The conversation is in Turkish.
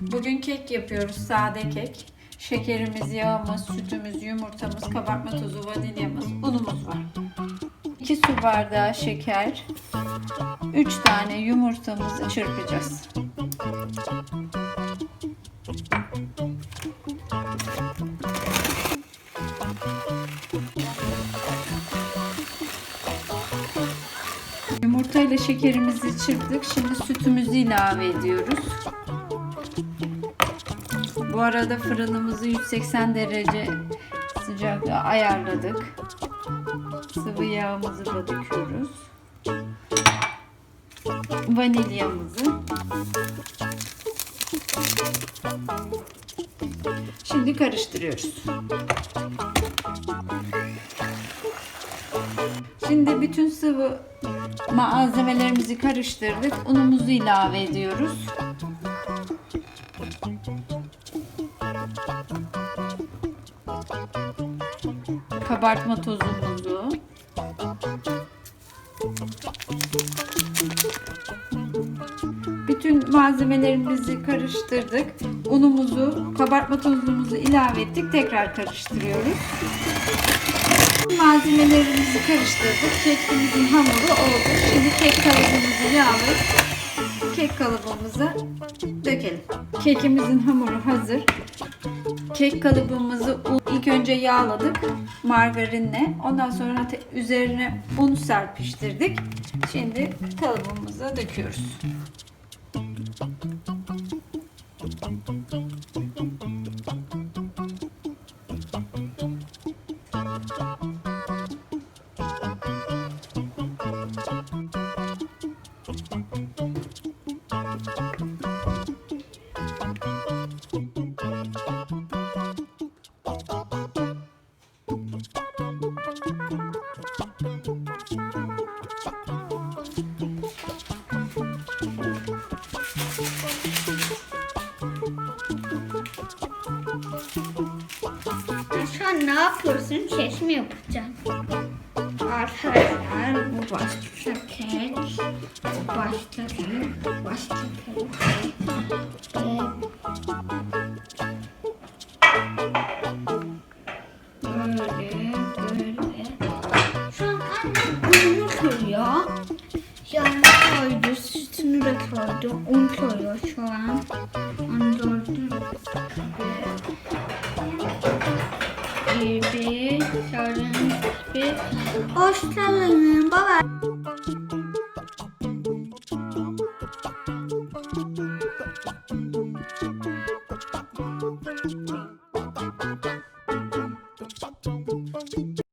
Bugün kek yapıyoruz, sade kek. Şekerimiz, yağımız, sütümüz, yumurtamız, kabartma tozu, vanilyamız, unumuz var. 2 su bardağı şeker, 3 tane yumurtamızı çırpacağız. Yumurta ile şekerimizi çırptık. Şimdi sütümüzü ilave ediyoruz. Bu arada fırınımızı 180 derece sıcaklığa ayarladık. Sıvı yağımızı da döküyoruz. Vanilyamızı. Şimdi karıştırıyoruz. Şimdi bütün sıvı malzemelerimizi karıştırdık. Unumuzu ilave ediyoruz. Kabartma tozumuzu. Bütün malzemelerimizi karıştırdık. Unumuzu, kabartma tozumuzu ilave ettik. Tekrar karıştırıyoruz. Malzemelerimizi karıştırdık. Kekimizin hamuru oldu. Şimdi kek kalıbımızı yağlayıp kek kalıbımıza dökelim. Kekimizin hamuru hazır. Kek kalıbımızı ilk önce yağladık margarinle. Ondan sonra üzerine un serpiştirdik. Şimdi kalıbımıza döküyoruz. Şu an ne yapıyorsun? Kek mi yapacaksın? Arkadaşlar bu başka kek. Bu başka kek. Bu başka kek. Böyle. Şu an annem ununu koyuyor. Yağını koydu, sütünü de koydu. Un koyuyor şu an. Onu gördüm. Gibi, gördüğünüz gibi. Hoşçakalın baba.